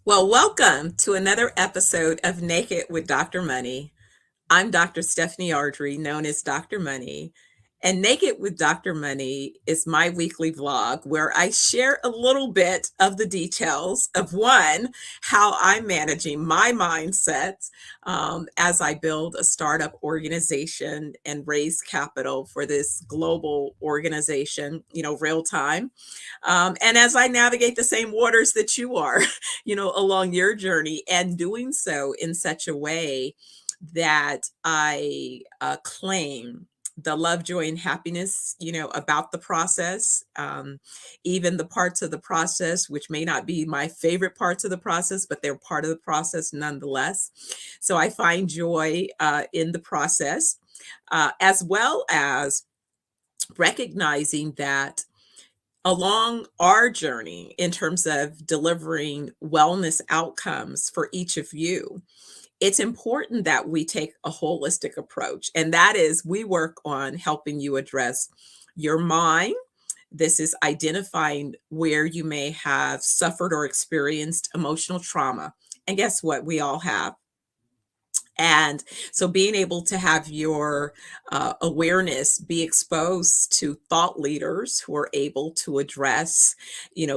Well, welcome to another episode of Naked with Dr. Money. I'm Dr. Stephanie Ardrey, known as Dr. Money. And Naked with Dr. Money is my weekly vlog where I share a little bit of the details of one, how I'm managing my mindset as I build a startup organization and raise capital for this global organization, real time. And as I navigate the same waters that you are, along your journey and doing so in such a way that I claim the love, joy, and happiness, about the process, even the parts of the process which may not be my favorite parts of the process, but they're part of the process nonetheless. So I find joy in the process, as well as recognizing that along our journey in terms of delivering wellness outcomes for each of you, it's important that we take a holistic approach. And that is, we work on helping you address your mind. This is identifying where you may have suffered or experienced emotional trauma. And guess what? We all have. And so being able to have your awareness be exposed to thought leaders who are able to address,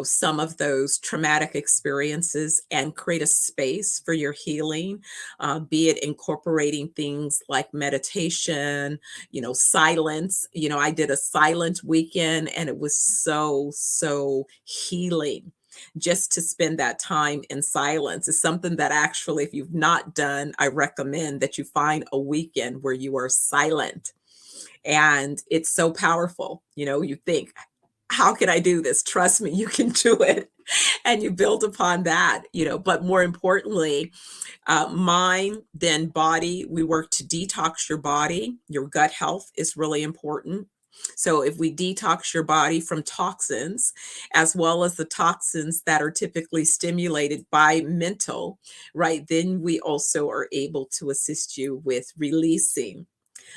some of those traumatic experiences and create a space for your healing, be it incorporating things like meditation, silence. I did a silent weekend and it was so, so healing just to spend that time in silence is something that actually, if you've not done, I recommend that you find a weekend where you are silent. And it's so powerful. You think, how can I do this? Trust me, you can do it. And you build upon that, but more importantly, mind, then body. We work to detox your body. Your gut health is really important. So if we detox your body from toxins, as well as the toxins that are typically stimulated by mental, right, then we also are able to assist you with releasing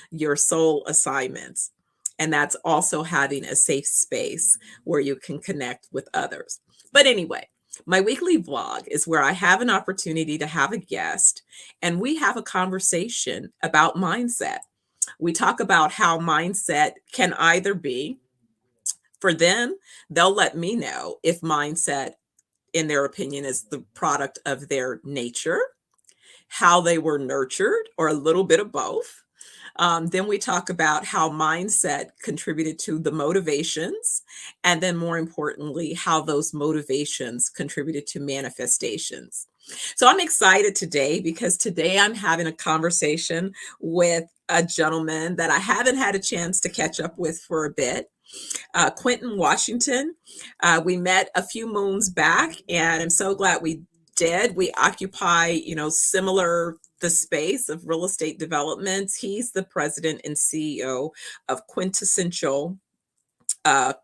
your soul assignments. And that's also having a safe space where you can connect with others. But anyway, my weekly vlog is where I have an opportunity to have a guest and we have a conversation about mindset. We talk about how mindset can either be, for them, they'll let me know if mindset, in their opinion, is the product of their nature, how they were nurtured, or a little bit of both. Then we talk about how mindset contributed to the motivations, and then more importantly, how those motivations contributed to manifestations. So I'm excited today because today I'm having a conversation with a gentleman that I haven't had a chance to catch up with for a bit. Quinten Washington. We met a few moons back, and I'm so glad we did. We occupy, similar the space of real estate development. He's the president and CEO of Quintessential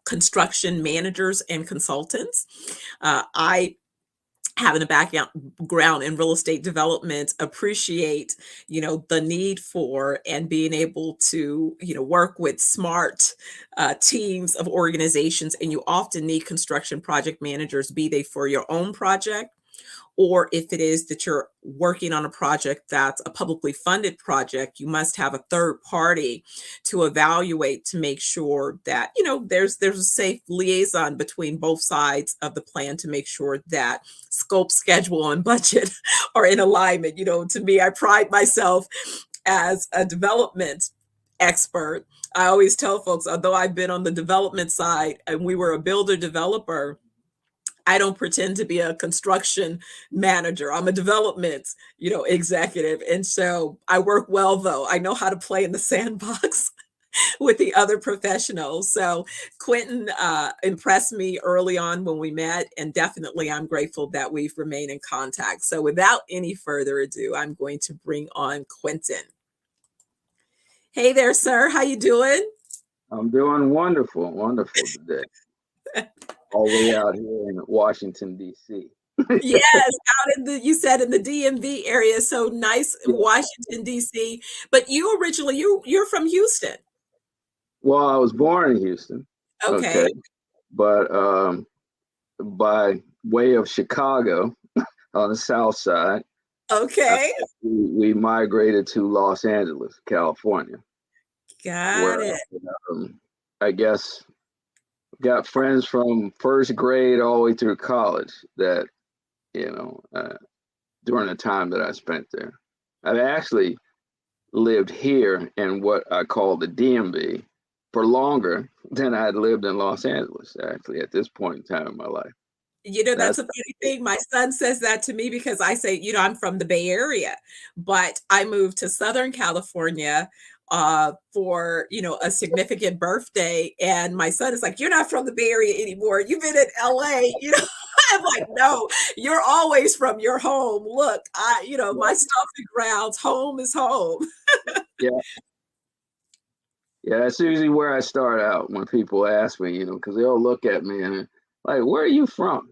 Construction Managers and Consultants. I having a background in real estate development, appreciate the need for and being able to work with smart teams of organizations. And you often need construction project managers, be they for your own project, or if it is that you're working on a project that's a publicly funded project, you must have a third party to evaluate to make sure that there's a safe liaison between both sides of the plan to make sure that scope, schedule, and budget are in alignment. To me, I pride myself as a development expert. I always tell folks, although I've been on the development side and we were a builder developer, I don't pretend to be a construction manager. I'm a development, executive. And so I work well, though. I know how to play in the sandbox with the other professionals. So Quinten impressed me early on when we met, and definitely I'm grateful that we've remained in contact. So without any further ado, I'm going to bring on Quinten. Hey there, sir. How you doing? I'm doing wonderful, wonderful today. All the way out here in Washington, D.C. Yes, out in you said in the DMV area, so nice, Yeah. Washington, D.C. But you originally, you're from Houston. Well, I was born in Houston, Okay. okay, but by way of Chicago, on the south side. Uh, Okay. we migrated to Los Angeles, California, where Got it. um, I guess got friends from first grade all the way through college that, you know, during the time that I spent there. I've actually lived here in what I call the DMV for longer than I had lived in Los Angeles, actually, at this point in time in my life. You know, that's That's a funny thing. My son says that to me because I say, you know, I'm from the Bay Area, but I moved to Southern California for, you know, a significant birthday. And my son is like, you're not from the Bay Area anymore. You've been in LA, you know. I'm like, no, you're always from your home. Look, you know, my stomping grounds, home is home. yeah, yeah, that's usually where I start out when people ask me, you know, because they'll look at me and like, where are you from?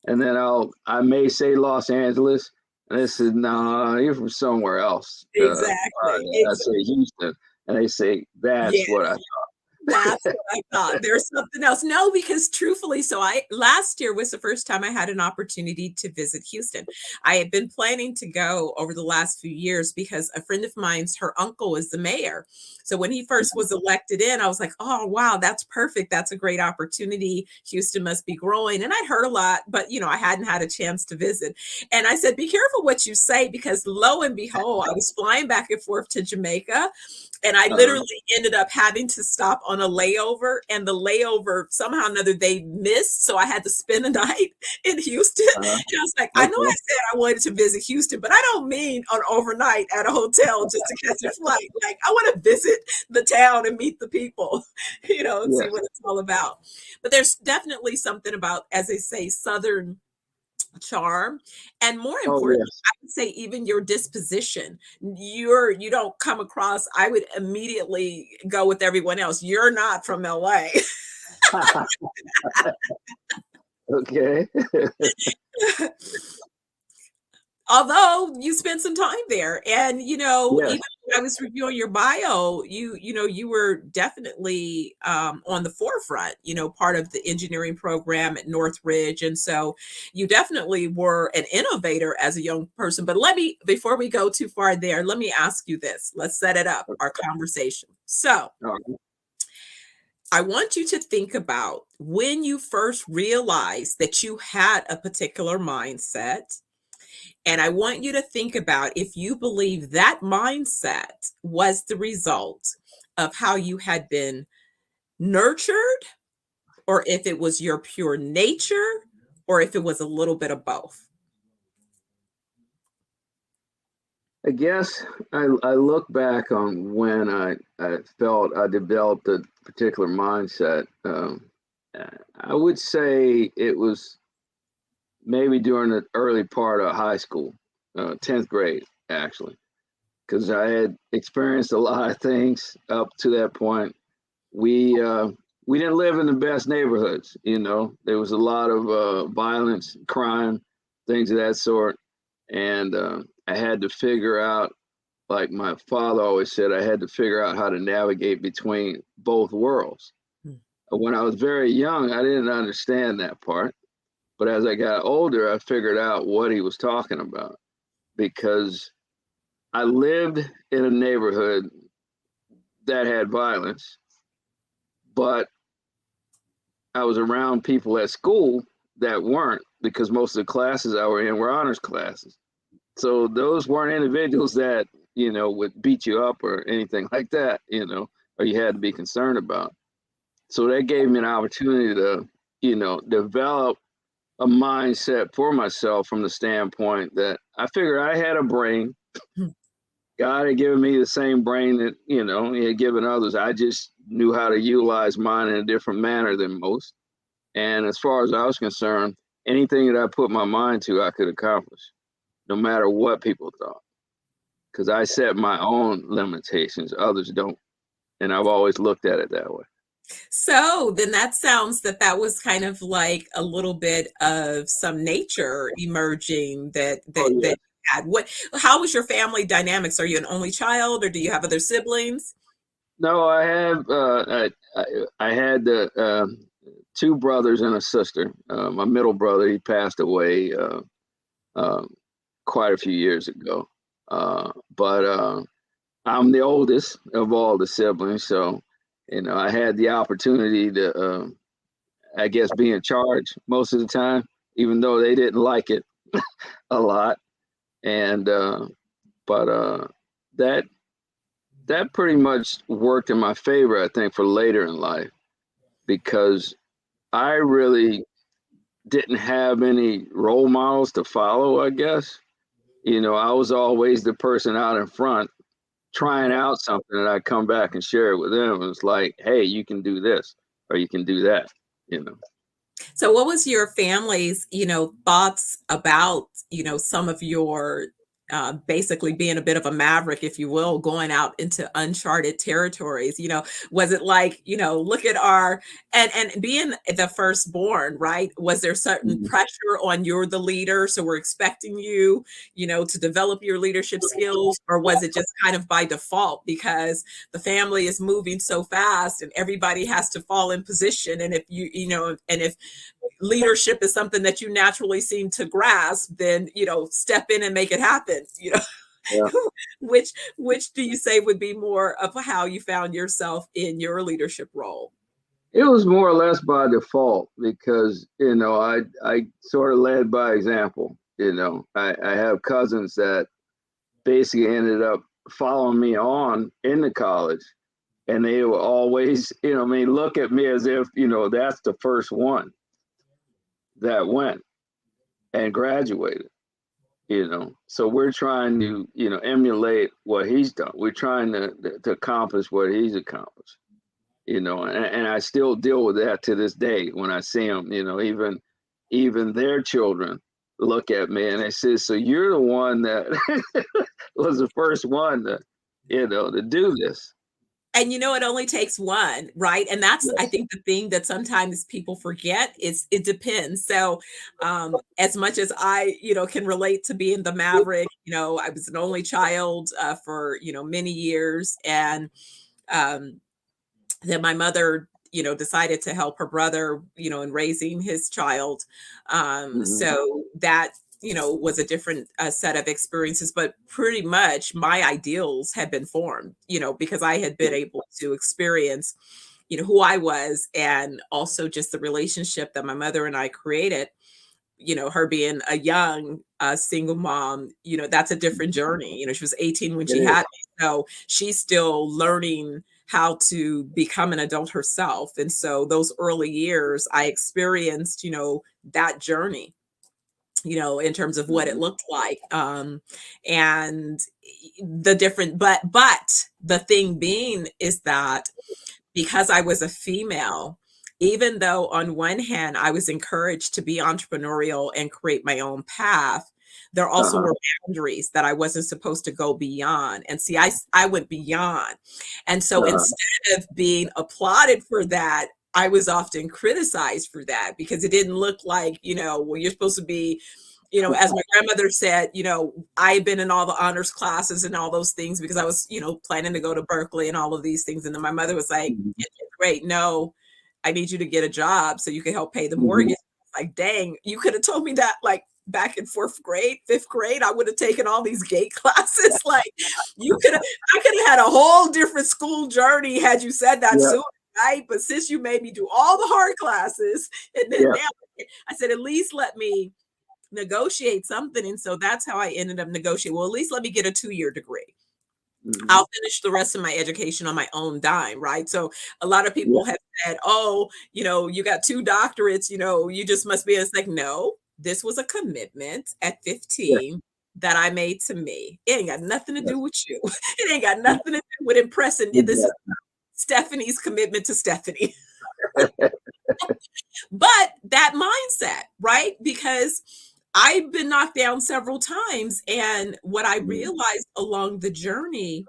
And then I may say Los Angeles, and they said, no, you're from somewhere else. Exactly. I say Houston, and they say, Yeah. that's what I That's what I thought. There's something else. No, because truthfully, so I last year was the first time I had an opportunity to visit Houston. I had been planning to go over the last few years because a friend of mine's, her uncle is the mayor. So when he first was elected in, I was like, oh wow, that's perfect. That's a great opportunity. Houston must be growing. And I'd heard a lot, but you know, I hadn't had a chance to visit. And I said, be careful what you say, because lo and behold, I was flying back and forth to Jamaica. And I uh, literally ended up having to stop on a layover, and the layover somehow or another they missed. So I had to spend a night in Houston. uh, And I was like, I know I okay, said I wanted to visit Houston, but I don't mean on overnight at a hotel just to catch a flight. Like, I want to visit the town and meet the people, you know, and see yes, what it's all about. But there's definitely something about, as they say, Southern charm, and more oh importantly, yes. I would say even your disposition. You don't come across, I would immediately go with everyone else, you're not from LA. Okay, Although you spent some time there, and you know, yes, even when I was reviewing your bio, you know, you were definitely on the forefront, you know, part of the engineering program at Northridge, and so you definitely were an innovator as a young person. But let me, before we go too far there, let me ask you this. Let's set it up, our conversation. So uh, I want you to think about when you first realized that you had a particular mindset, and I want you to think about if you believe that mindset was the result of how you had been nurtured, or if it was your pure nature, or if it was a little bit of both. I guess I look back on when I felt I developed a particular mindset. I would say it was maybe during the early part of high school, 10th grade, actually, because I had experienced a lot of things up to that point. We didn't live in the best neighborhoods, you know. There was a lot of violence, crime, things of that sort, and I had to figure out, like my father always said, I had to figure out how to navigate between both worlds. Mm. When I was very young, I didn't understand that part. But as I got older, I figured out what he was talking about, because I lived in a neighborhood that had violence, but I was around people at school that weren't, because most of the classes I were in were honors classes. So those weren't individuals that, you know, would beat you up or anything like that, you know, or you had to be concerned about. So that gave me an opportunity to, you know, develop a mindset for myself from the standpoint that I figured I had a brain. God had given me the same brain that, you know, he had given others. I just knew how to utilize mine in a different manner than most. And as far as I was concerned, anything that I put my mind to, I could accomplish, no matter what people thought. Because I set my own limitations, others don't. And I've always looked at it that way. So then that sounds that that was kind of like a little bit of some nature emerging Oh, that yeah. you had. What, how was your family dynamics? Are you an only child, or do you have other siblings? No, I have, I had two brothers and a sister. My middle brother, he passed away quite a few years ago. But I'm the oldest of all the siblings, so I had the opportunity to, I guess, be in charge most of the time, even though they didn't like it a lot. And but that that pretty much worked in my favor, I think, for later in life, because I really didn't have any role models to follow, I guess. I was always the person out in front trying out something, and I come back and share it with them. It's like, hey, you can do this or you can do that, you know. So what was your family's, thoughts about, some of your basically being a bit of a maverick, if you will, going out into uncharted territories? Was it like, look at our and being the firstborn, right? Was there certain Mhm. pressure on you're the leader, so we're expecting you, to develop your leadership skills, or was it just kind of by default because the family is moving so fast and everybody has to fall in position, and if and if leadership is something that you naturally seem to grasp, then step in and make it happen. Yeah. Which do you say would be more of how you found yourself in your leadership role? It was more or less by default because, I sort of led by example. I have cousins that basically ended up following me on into college, and they will always, look at me as if, that's the first one that went and graduated. So we're trying to, emulate what he's done. We're trying to accomplish what he's accomplished. And I still deal with that to this day when I see them. Even their children look at me and they say, so you're the one that was the first one to do this. And it only takes one, right? And that's, I Yes. think, the thing that sometimes people forget is it depends. So, as much as I, can relate to being the maverick, I was an only child for, many years. And then my mother, decided to help her brother, in raising his child. Mm-hmm. So that, was a different set of experiences, but pretty much my ideals had been formed, because I had been able to experience, who I was, and also just the relationship that my mother and I created. Her being a young single mom, that's a different journey. She was 18 when It she had is. me. So she's still learning how to become an adult herself. And so those early years, I experienced, that journey, in terms of what it Mm-hmm. looked like. And the different, but the thing being is that because I was a female, even though on one hand I was encouraged to be entrepreneurial and create my own path, there also Uh-huh. were boundaries that I wasn't supposed to go beyond. And see, I went beyond. And so Uh-huh. instead of being applauded for that, I was often criticized for that because it didn't look like, well, you're supposed to be, as my grandmother said, I've been in all the honors classes and all those things because I was, planning to go to Berkeley and all of these things. And then my mother was like, Mm-hmm. great, no, I need you to get a job so you can help pay the Mm-hmm. mortgage. Like, dang, you could have told me that like back in fourth grade, fifth grade, I would have taken all these gate classes. Like I could have had a whole different school journey had you said that Yeah. sooner, right? But since you made me do all the hard classes, and then Yeah. now I said, at least let me negotiate something. And so that's how I ended up negotiating. Well, at least let me get a 2-year degree. Mm-hmm. I'll finish the rest of my education on my own dime, right? So a lot of Yeah. people have said, oh, you got 2 doctorates, you just must be. It's like, no, this was a commitment at Yeah. 15 that I made to me. It ain't got nothing to do Yes. with you. It ain't got nothing to do with impressing. This is Exactly. Stephanie's commitment to Stephanie. But that mindset, right? Because I've been knocked down several times. And what I Mm-hmm. realized along the journey,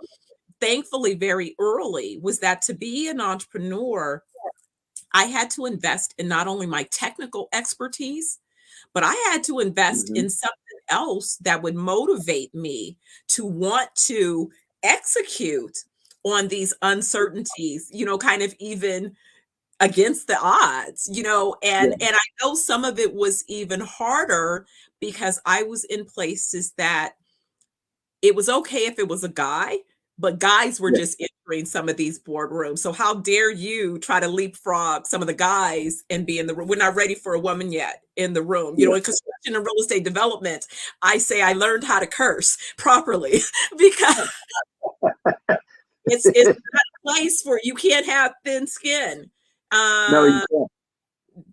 thankfully very early, was that to be an entrepreneur, I had to invest in not only my technical expertise, but I had to invest Mm-hmm. in something else that would motivate me to want to execute on these uncertainties, kind of even against the odds, and I know some of it was even harder because I was in places that it was okay if it was a guy, but guys were yeah, just entering some of these boardrooms. So how dare you try to leapfrog some of the guys and be in the room? We're not ready for a woman yet in the room. yeah. In construction and real estate development, I say I learned how to curse properly because it's not a place for you can't have thin skin. No, you Um, can't.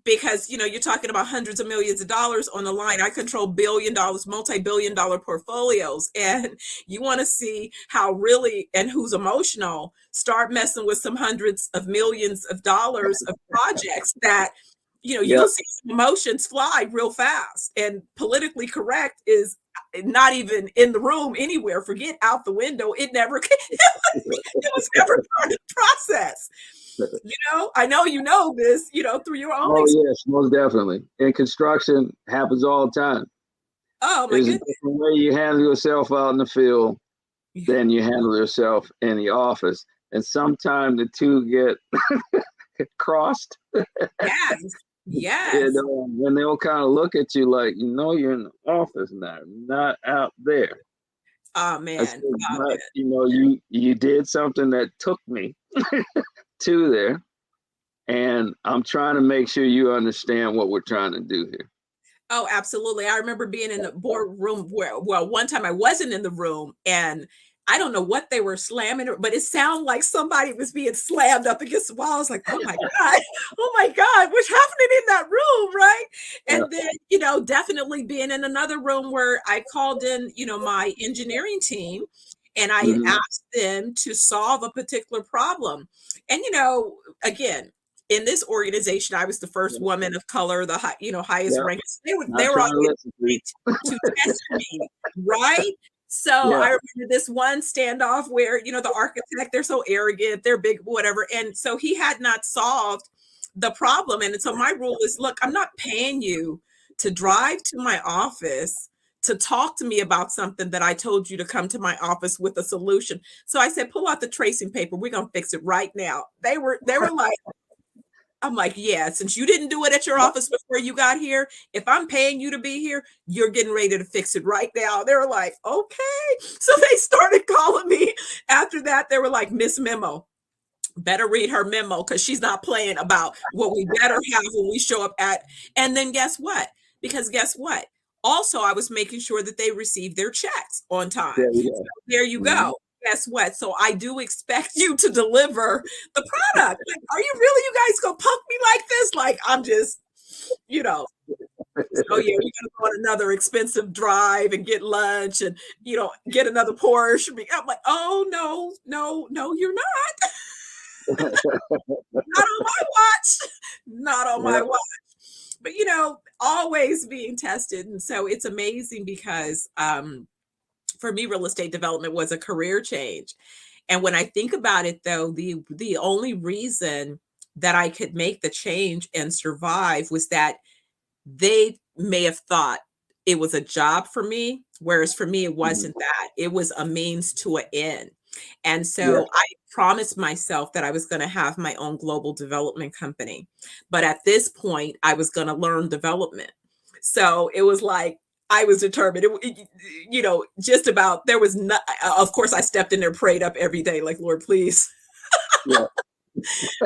because you're talking about hundreds of millions of dollars on the line. I control $1 billion, multi-billion-dollar portfolios, and you want to see how really and who's emotional. Start messing with some hundreds of millions of dollars of projects that Yeah, you'll see some emotions fly real fast. And politically correct is not even in the room anywhere. Forget out the window. It never it was never part of the process. I know this, through your own oh experience. yes, most definitely. In construction, happens all the time. Oh my There's a goodness. different way you handle yourself out in the field than you handle yourself in the office, and sometimes the two get crossed. Yes. Yes. And they'll kind of look at you like, you're in the office now, not out there. Oh I said, man. Oh but man. you did something that took me to there, and I'm trying to make sure you understand what we're trying to do here. Oh, absolutely. I remember being in the boardroom where, well, one time I wasn't in the room and I don't know what they were slamming, but it sounded like somebody was being slammed up against the wall. I was like, oh my God, oh my God, what's happening in that room? Right. Yeah. And then, definitely being in another room where I called in, my engineering team and I Hmm. asked them to solve a particular problem. And, again, in this organization, I was the first woman of color, the highest Yeah. rank. They Not were trying to always listen to you. to test me, right? So Yeah. I remember this one standoff where, the architect, they're so arrogant, they're big, whatever. And so he had not solved the problem. And so my rule is, look, I'm not paying you to drive to my office to talk to me about something that I told you to come to my office with a solution. So I said, pull out the tracing paper. We're gonna fix it right now. They were like, I'm like, yeah, since you didn't do it at your office before you got here, if I'm paying you to be here, you're getting ready to fix it right now. They were like, okay. So they started calling me after that. They were like, Miss Memo, better read her memo because she's not playing about what we better have when we show up at. And then guess what? Because guess what? Also, I was making sure that they received their checks on time. There we So go. there you Mhm. go. Guess what? So I do expect you to deliver the product. Like, are you guys gonna punk me like this? Like, I'm just, you know, oh yeah, we're gonna go on another expensive drive and get lunch and get another Porsche. I'm like, oh no, no, no, you're not. Not on my watch. Not on my Yeah. watch. But always being tested. And so it's amazing because for me, real estate development was a career change. And when I think about it though, the only reason that I could make the change and survive was that they may have thought it was a job for me, whereas for me, it Mhm. wasn't that. It was a means to an end. And Yeah. so I promised myself that I was going to have my own global development company. But at this point, I was going to learn development. So it was like, I was determined. Just about there was not. Of course, I stepped in there, prayed up every day, like Lord, please, Yeah.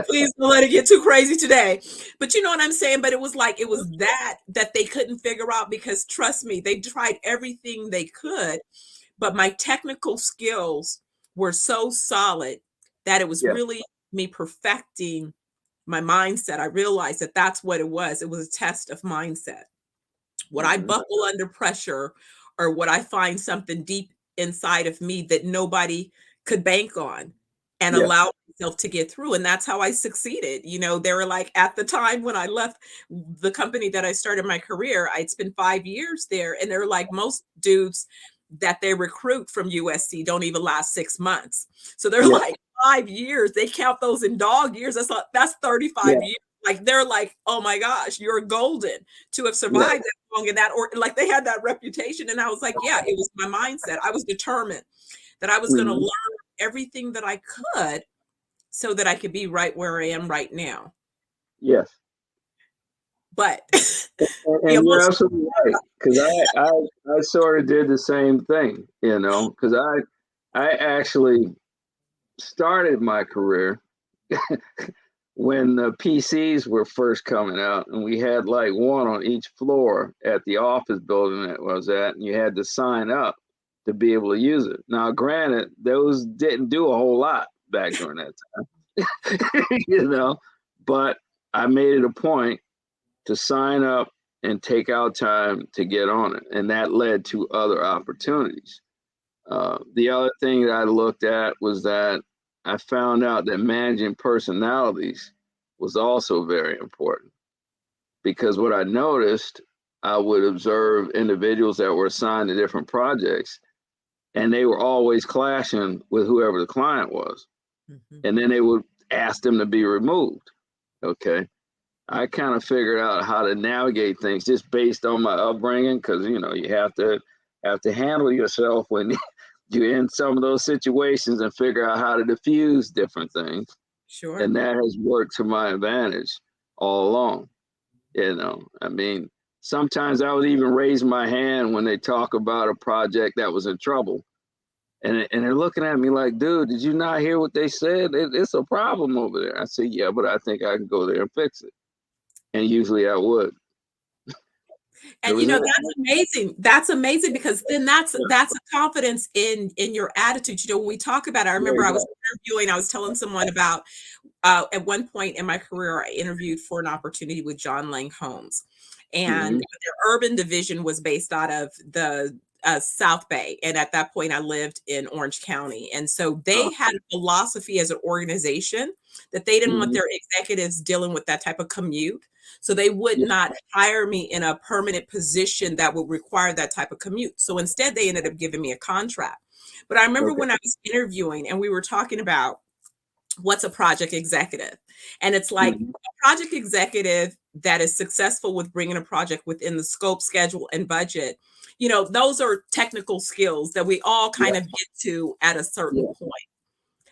please don't let it get too crazy today. But you know what I'm saying? But it was like, it was that they couldn't figure out because trust me, they tried everything they could, but my technical skills were so solid that it was Yeah. really me perfecting my mindset. I realized that that's what it was. It was a test of mindset. Would I Hmm. buckle under pressure or would I find something deep inside of me that nobody could bank on and Yeah. allow myself to get through? And that's how I succeeded. They were like, at the time when I left the company that I started my career, I'd spent 5 years there. And they're like, most dudes that they recruit from USC don't even last 6 months. So they're Yeah. like 5 years. They count those in dog years. That's 35 Yeah. years. Like they're like, oh my gosh, you're golden to have Yeah. survived that long in that, or like they had that reputation. And I was like, yeah, it was my mindset. I was determined that I was going to Hmm. learn everything that I could so that I could be right where I am right now. Yes. But the And you're emotional, absolutely right, because I sort of did the same thing, because I actually started my career when the PCs were first coming out, and we had like one on each floor at the office building that I was at, and you had to sign up to be able to use it. Now, granted, those didn't do a whole lot back during that time, but I made it a point to sign up and take out time to get on it, and that led to other opportunities. The other thing that I looked at was that I found out that managing personalities was also very important, because what I noticed, I would observe individuals that were assigned to different projects, and they were always clashing with whoever the client was. Mhm. And then they would ask them to be removed. Okay. I kind of figured out how to navigate things just based on my upbringing, because you have to handle yourself when you're in some of those situations and figure out how to diffuse different things. Sure. And that has worked to my advantage all along. I mean, sometimes I would even raise my hand when they talk about a project that was in trouble. And they're looking at me like, dude, did you not hear what they said? It's a problem over there. I said, yeah, but I think I can go there and fix it. And usually I would. It And was it. that's amazing. That's amazing, because then that's Yeah, a confidence in your attitude. When we talk about it, I yeah, remember I was exactly. interviewing, I was telling someone about at one point in my career, I interviewed for an opportunity with John Lang Holmes, and Mm-hmm. their urban division was based out of the South Bay. And at that point, I lived in Orange County. And so they had a philosophy as an organization that they didn't want Mm-hmm. their executives dealing with that type of commute. So they would Yeah, not hire me in a permanent position that would require that type of commute. So instead, they ended up giving me a contract. But I remember okay. when I was interviewing and we were talking about what's a project executive. And it's like Mm-hmm. a project executive that is successful with bringing a project within the scope, schedule, and budget. Those are technical skills that we all Yeah, kind of get to at a certain yeah. point.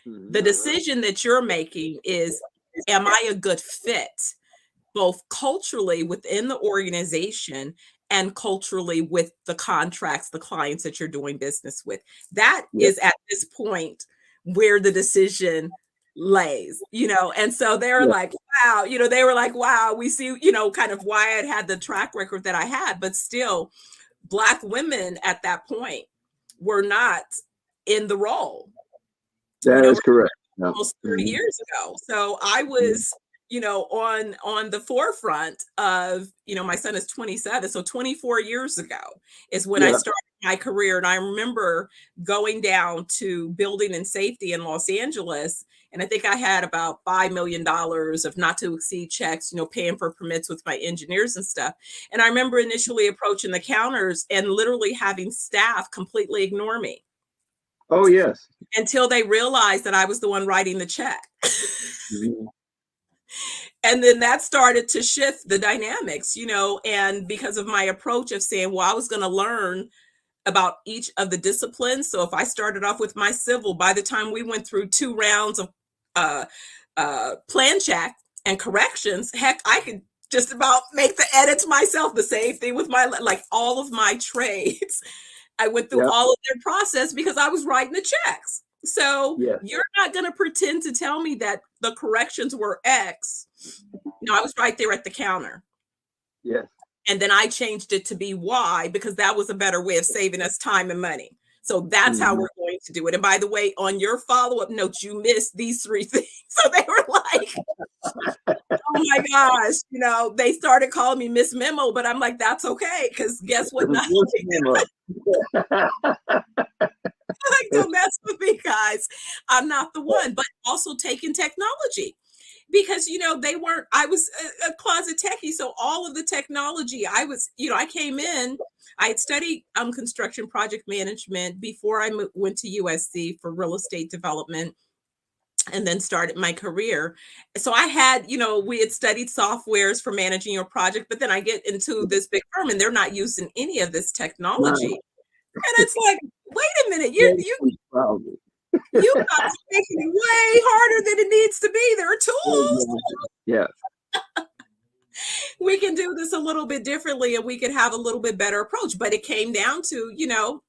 Mm-hmm. The decision that you're making is, am I a good fit, both culturally within the organization and culturally with the contracts, the clients that you're doing business with? That Yeah, is at this point where the decision lays, and so they're yeah. like, wow, they were like, wow, we see, kind of why I'd had the track record that I had, but still, Black women at that point were not in the role. That We're is correct. Yeah. almost 30 Mm-hmm. years ago. So I Mm-hmm. was, on the forefront of, my son is 27. So 24 years ago is when I Yeah. started my career. And I remember going down to building and safety in Los Angeles. And I think I had about $5 million of not to exceed checks, paying for permits with my engineers and stuff. And I remember initially approaching the counters and literally having staff completely ignore me Oh, yes. until they realized that I was the one writing the check. Mm-hmm. And then that started to shift the dynamics, and because of my approach of saying, well, I was going to learn about each of the disciplines. So if I started off with my civil, by the time we went through 2 rounds of uh, plan check and corrections, heck, I could just about make the edits myself. The same thing with like all of my trades. I went through Yeah. all of their process because I was writing the checks. So Yes. you're not going to pretend to tell me that the corrections were X. No, I was right there at the counter. Yes. And then I changed it to be Y because that was a better way of saving us time and money. So that's how Mm-hmm. we're going to do it. And by the way, on your follow-up notes, you missed these 3 things. So they were like, oh my gosh, they started calling me Miss Memo, but I'm like, that's okay. Because guess what? Not Yes, ma'am. like, don't mess with me, guys. I'm not the one, but also taking technology because, they weren't, I was a closet techie. So all of the technology I was, I came in, I had studied construction project management before I went to USC for real estate development and then started my career. So I had, we had studied softwares for managing your project, but then I get into this big firm and they're not using any of this technology. No, And it's like, wait a minute, probably. you guys are making it way harder than it needs to be. There are tools. Exactly. Yeah. We can do this a little bit differently and we could have a little bit better approach. But it came down to,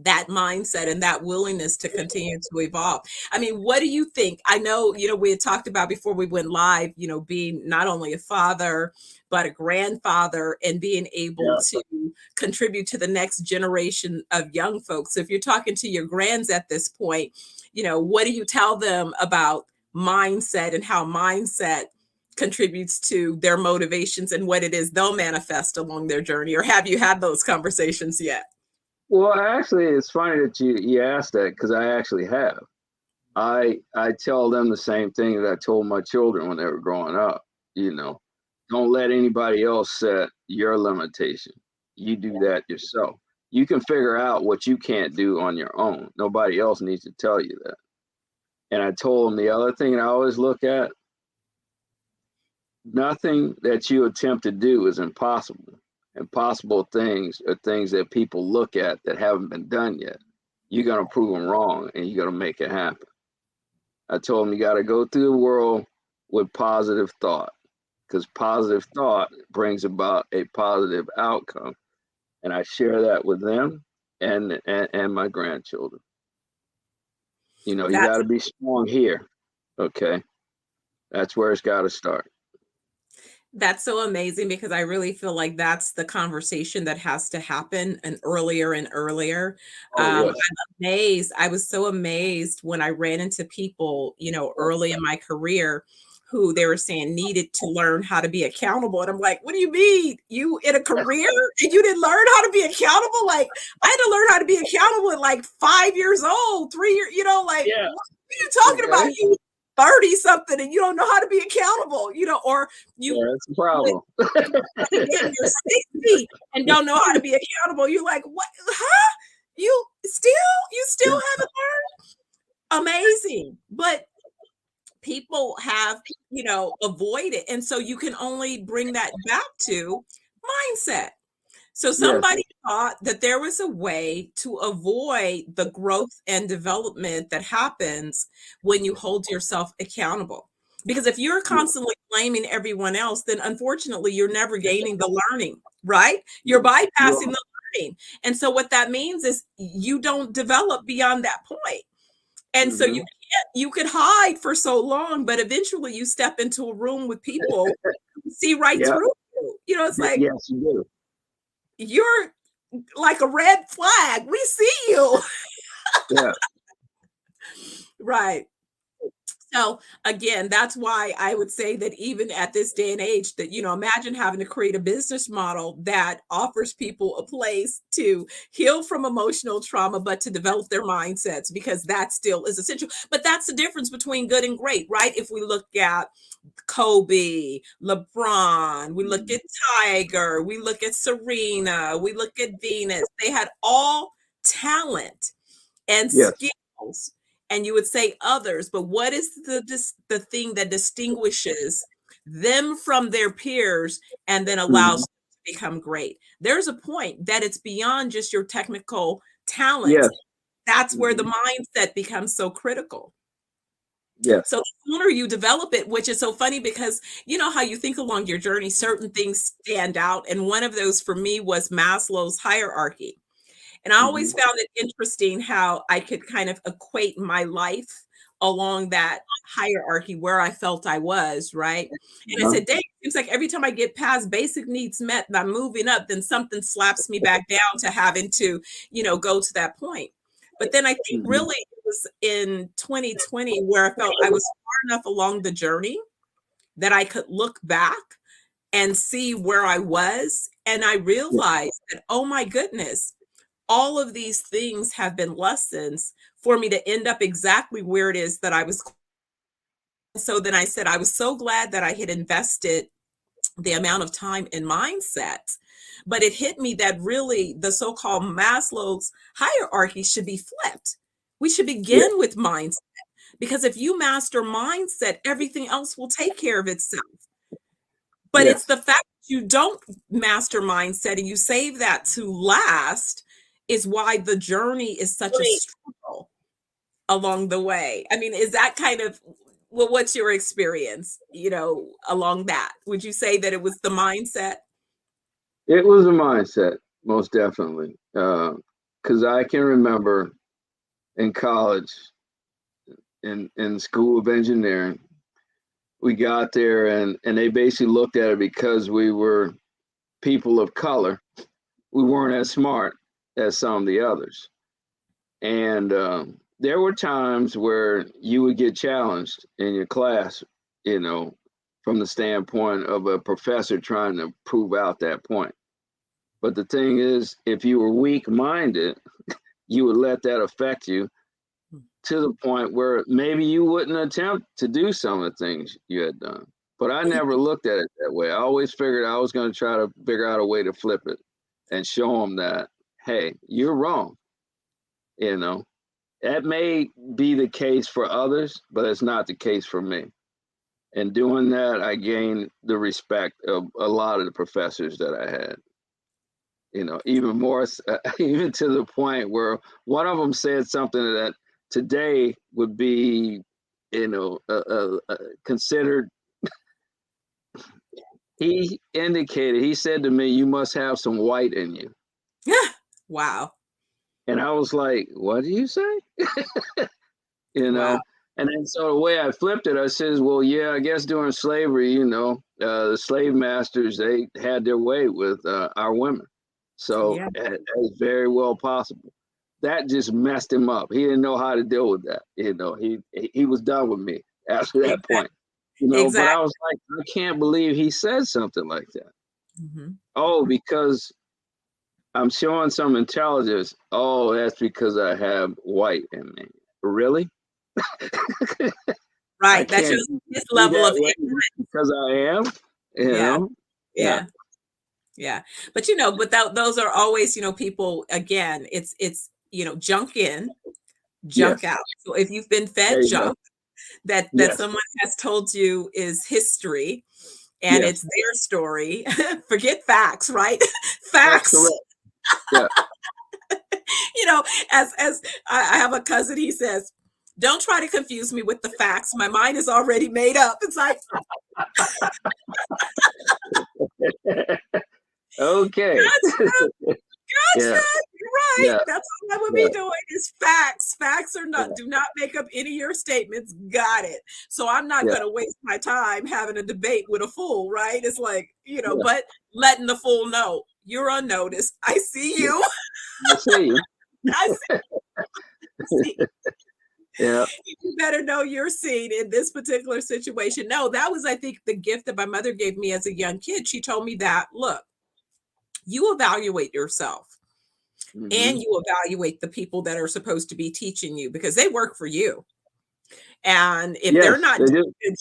that mindset and that willingness to continue to evolve. I mean, what do you think? I know, we had talked about before we went live, being not only a father, but a grandfather and being able Yeah. to contribute to the next generation of young folks. So if you're talking to your grands at this point, what do you tell them about mindset and how mindset contributes to their motivations and what it is they'll manifest along their journey? Or have you had those conversations yet? Well, actually, it's funny that you asked that because I actually have. I tell them the same thing that I told my children when they were growing up. Don't let anybody else set your limitation. You do that yourself. You can figure out what you can't do on your own. Nobody else needs to tell you that. And I told them the other thing I always look at, nothing that you attempt to do is impossible. Impossible things are things that people look at that haven't been done yet. You're going to prove them wrong and you're going to make it happen. I told them you got to go through the world with positive thought, because positive thought brings about a positive outcome. And I share that with them and my grandchildren. You got to be strong here. Okay. That's where it's got to start. That's so amazing because I really feel like that's the conversation that has to happen and earlier and earlier. Oh, yes. I'm amazed. I was so amazed when I ran into people, early in my career who they were saying needed to learn how to be accountable. And I'm like, what do you mean? You in a career and you didn't learn how to be accountable? Like, I had to learn how to be accountable at like 5 years old, 3 years, like, Yeah. what are you talking about? You 30 something and you don't know how to be accountable, or that's the problem. you're 60 and don't know how to be accountable. You're like, what? Huh? You still haven't learned? Amazing. But people have, avoided. And so you can only bring that back to mindset. So somebody thought that there was a way to avoid the growth and development that happens when you hold yourself accountable. Because if you're constantly blaming everyone else, then unfortunately you're never gaining the learning, right? You're bypassing the learning. And so what that means is you don't develop beyond that point. And so you could hide for so long, but eventually you step into a room with people who see right through you. It's like, yes, you do. You're like a red flag. We see you. Yeah. Right. So again, that's why I would say that even at this day and age that, imagine having to create a business model that offers people a place to heal from emotional trauma, but to develop their mindsets, because that still is essential. But that's the difference between good and great, right? If we look at Kobe, LeBron, we look at Tiger, we look at Serena, we look at Venus, they had all talent and skills. And you would say others, but what is the thing that distinguishes them from their peers and then allows them to become great? There's a point that it's beyond just your technical talent. Yes. That's where the mindset becomes so critical. Yes. So the sooner you develop it, which is so funny because you know how you think along your journey, certain things stand out. And one of those for me was Maslow's hierarchy. And I always found it interesting how I could kind of equate my life along that hierarchy where I felt I was, right? And I said, dang, it seems like every time I get past basic needs met and I'm moving up, then something slaps me back down to having to, go to that point. But then I think really it was in 2020 where I felt I was far enough along the journey that I could look back and see where I was. And I realized that, oh my goodness, all of these things have been lessons for me to end up exactly where it is that I was. So then I said, I was so glad that I had invested the amount of time in mindset, but it hit me that really the so-called Maslow's hierarchy should be flipped. We should begin with mindset, because if you master mindset, everything else will take care of itself. But it's the fact that you don't master mindset and you save that to last is why the journey is such a struggle along the way. I mean, is that kind of Well, what's your experience, along that? Would you say that it was the mindset? It was a mindset, most definitely. Because I can remember in college, in school of engineering, we got there and they basically looked at it because we were people of color. We weren't as smart as some of the others. And there were times where you would get challenged in your class, from the standpoint of a professor trying to prove out that point. But the thing is, if you were weak-minded, you would let that affect you to the point where maybe you wouldn't attempt to do some of the things you had done. But I never looked at it that way. I always figured I was going to try to figure out a way to flip it and show them that, hey, you're wrong. That may be the case for others, but it's not the case for me. And doing that, I gained the respect of a lot of the professors that I had. Even more, even to the point where one of them said something that today would be, considered. He said to me, "You must have some white in you." Wow. And I was like, "What do you say?" Wow. And then so the way I flipped it, I says, "Well, yeah, I guess during slavery, the slave masters, they had their way with our women. So Yeah. that's very well possible." That just messed him up. He didn't know how to deal with that. He was done with me after that Exactly. point. But I Exactly. was like, I can't believe he said something like that. Mm-hmm. Oh, because I'm showing some intelligence. Oh, that's because I have white in me. Really? I Right. That can't shows his be level that of way ignorance. because I am, you Yeah. know? Yeah. Yeah. Yeah. But those are always, people, again, it's, junk in, junk Yes. out. So if you've been There fed you go. junk that Yes. someone has told you is history and Yes. it's their story, forget facts, right? That's Facts. correct. Yeah. You know, as I have a cousin, he says, don't try to confuse me with the facts. My mind is already made up. It's like, Okay. gotcha. Yeah. Gotcha. You're right. Yeah. That's all I would Yeah. be doing is facts. Facts are Yeah. not, do not make up any of your statements. Got it. So I'm not Yeah. going to waste my time having a debate with a fool, right? It's like, Yeah. but letting the fool know you're on notice. I see Yeah. you. I see you. I see. Yeah. You better know you're seen in this particular situation. No, that was, I think, the gift that my mother gave me as a young kid. She told me that, look, you evaluate yourself Mm-hmm. and you evaluate the people that are supposed to be teaching you because they work for you. And if they're Yes, not they doing do. a good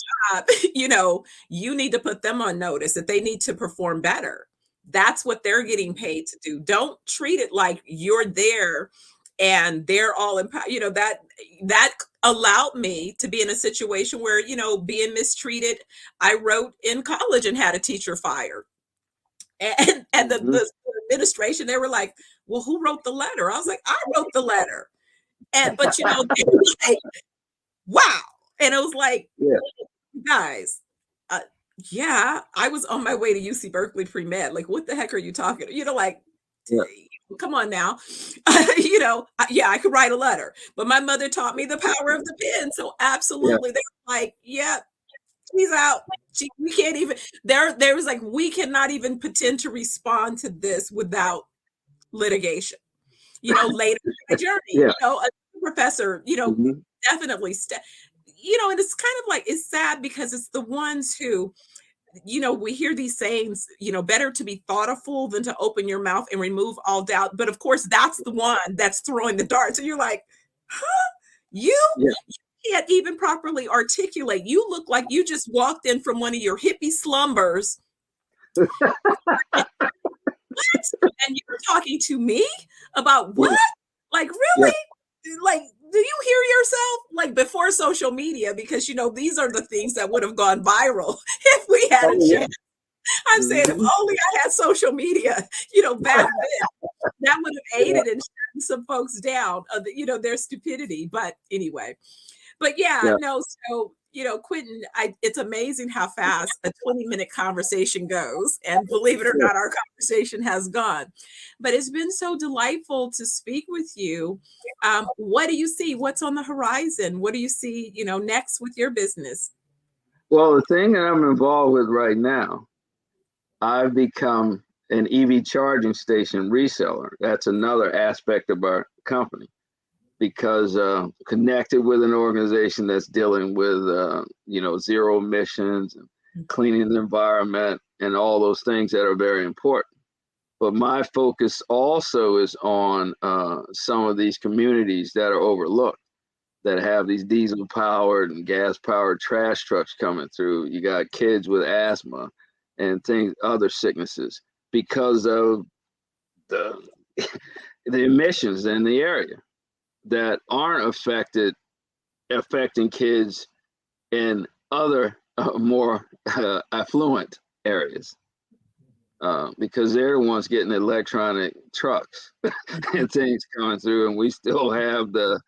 job, you need to put them on notice that they need to perform better. That's what they're getting paid to do. Don't treat it like you're there and they're all empowered. That allowed me to be in a situation where, being mistreated. I wrote in college and had a teacher fired. And the, Mm-hmm. the administration, they were like, well, who wrote the letter? I was like, I wrote the letter. But they were like, wow. And it was like, Yeah. guys, uh, yeah, I was on my way to UC Berkeley pre-med. Like, what the heck are you talking? Like, Yeah. come on now. Yeah, I could write a letter, but my mother taught me the power of the pen. So Yeah. absolutely, they're like, yeah, she's out. We can't even. There was like, we cannot even pretend to respond to this without litigation. Later in my journey, Yeah. a professor, Mm-hmm. definitely, and it's kind of like, it's sad because it's the ones who, we hear these sayings, better to be thought a fool than to open your mouth and remove all doubt. But of course, that's the one that's throwing the darts. And you're like, huh? You Yeah. can't even properly articulate. You look like you just walked in from one of your hippie slumbers. And you're talking to me about what? Yeah. Like, Yeah. really? Like, do you hear yourself? Like, before social media, because these are the things that would have gone viral if we had Oh, a yeah. chance. I'm saying, if Mm-hmm. only I had social media, back then, that would have Yeah. aided in shutting some folks down, their stupidity. But anyway, but yeah, Yeah. no. So Quinten, it's amazing how fast a 20-minute conversation goes. And believe it or not, our conversation has gone. But it's been so delightful to speak with you. What do you see? What's on the horizon? What do you see, next with your business? Well, the thing that I'm involved with right now, I've become an EV charging station reseller. That's another aspect of our company, because connected with an organization that's dealing with zero emissions and cleaning the environment and all those things that are very important. But my focus also is on some of these communities that are overlooked, that have these diesel powered and gas powered trash trucks coming through. You got kids with asthma and things, other sicknesses, because of the the emissions in the area that aren't affecting kids in other more affluent areas, because they're the ones getting electronic trucks and things coming through, and we still have the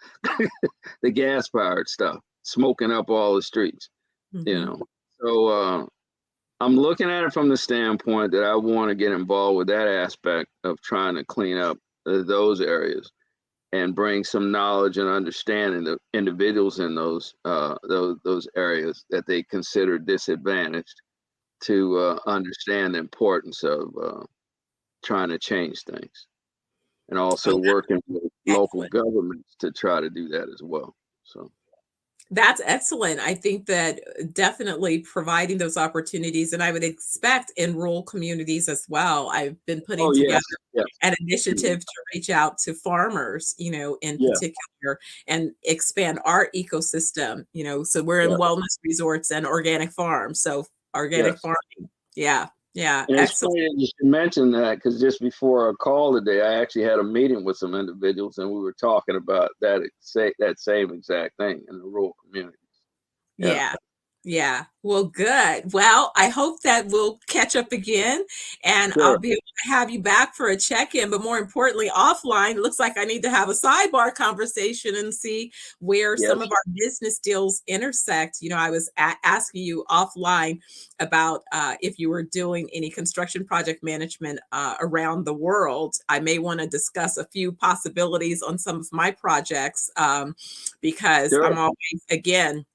the gas powered stuff smoking up all the streets. So I'm looking at it from the standpoint that I want to get involved with that aspect of trying to clean up those areas and bring some knowledge and understanding to individuals in those areas that they consider disadvantaged, to understand the importance of trying to change things, and also working with local governments to try to do that as well. So That's excellent. I think that definitely providing those opportunities, and I would expect in rural communities as well. I've been putting together yes, an initiative to reach out to farmers, in yeah, particular, and expand our ecosystem, so we're in yeah, wellness resorts and organic farms. So organic yes. farming. Yeah. Yeah. And it's Excellent. funny that you should mention that, because just before our call today, I actually had a meeting with some individuals, and we were talking about that same exact thing in the rural communities. Yeah, Yeah. Yeah. Well, good. Well, I hope that we'll catch up again and I'll sure. be able to have you back for a check-in, but more importantly, offline. It looks like I need to have a sidebar conversation and see where some Yes, of our business deals intersect. I was asking you offline about if you were doing any construction project management around the world. I may want to discuss a few possibilities on some of my projects, because sure. I'm always, again,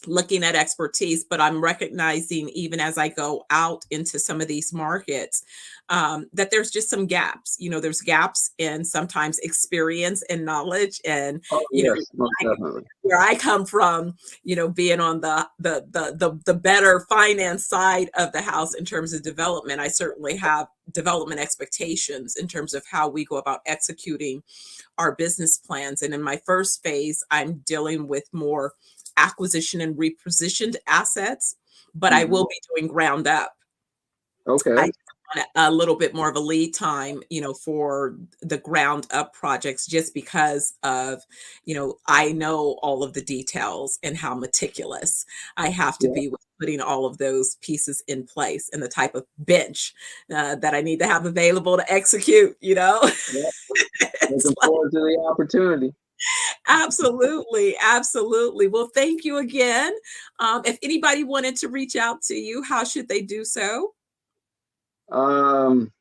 looking at expertise, but I'm recognizing, even as I go out into some of these markets, that there's just some gaps. There's gaps in sometimes experience and knowledge, and Oh, yes, most definitely. where I come from, being on the better finance side of the house in terms of development, I certainly have development expectations in terms of how we go about executing our business plans. And in my first phase, I'm dealing with more acquisition and repositioned assets, but I will be doing ground up. I Okay. want a little bit more of a lead time, for the ground up projects, just because of, I know all of the details and how meticulous I have to Yeah, be with putting all of those pieces in place, and the type of bench that I need to have available to execute. yeah. It's Looking forward to the opportunity. Absolutely, absolutely. Well, thank you again. If anybody wanted to reach out to you, how should they do so? Um,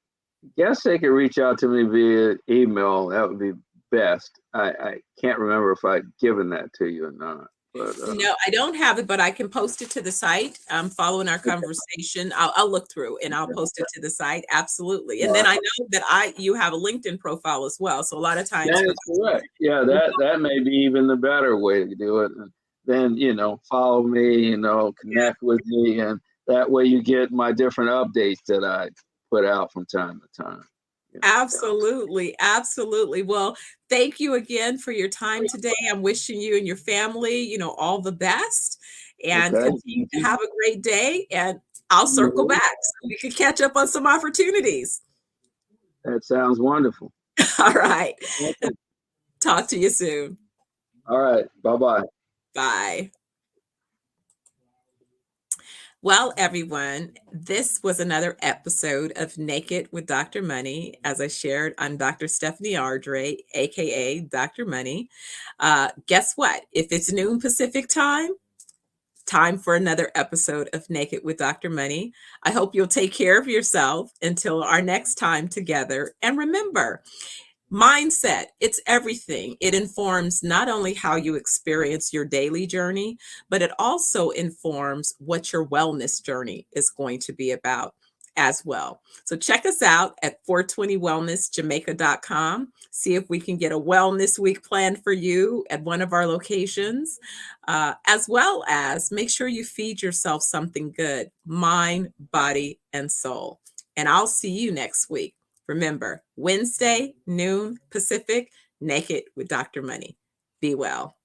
Guess they could reach out to me via email. That would be best. I can't remember if I'd given that to you or not, but No, I don't have it, but I can post it to the site. Following our okay. conversation, I'll look through and I'll post it to the site. Absolutely. And All then right. I know that you have a LinkedIn profile as well. So a lot of times That for is correct. Yeah, those. that may be even the better way to do it. And then, follow me, connect with me, and that way you get my different updates that I put out from time to time. Yeah. Absolutely, absolutely. Well, thank you again for your time today. I'm wishing you and your family, all the best, and Okay. continue Thank to you. have a great day. And I'll circle back so we can catch up on some opportunities. That sounds wonderful. All right. Okay. Talk to you soon. All right. Bye-bye. Bye. Well, everyone, this was another episode of Naked with Dr. Money. As I shared, I'm Dr. Stephanie Ardrey, aka Dr. Money. Guess what? If it's noon Pacific time, time for another episode of Naked with Dr. Money. I hope you'll take care of yourself until our next time together. And remember, mindset, it's everything. It informs not only how you experience your daily journey, but it also informs what your wellness journey is going to be about as well. So check us out at 420wellnessjamaica.com. See if we can get a wellness week planned for you at one of our locations, as well as make sure you feed yourself something good, mind, body, and soul. And I'll see you next week. Remember, Wednesday, noon Pacific, Naked with Dr. Money. Be well.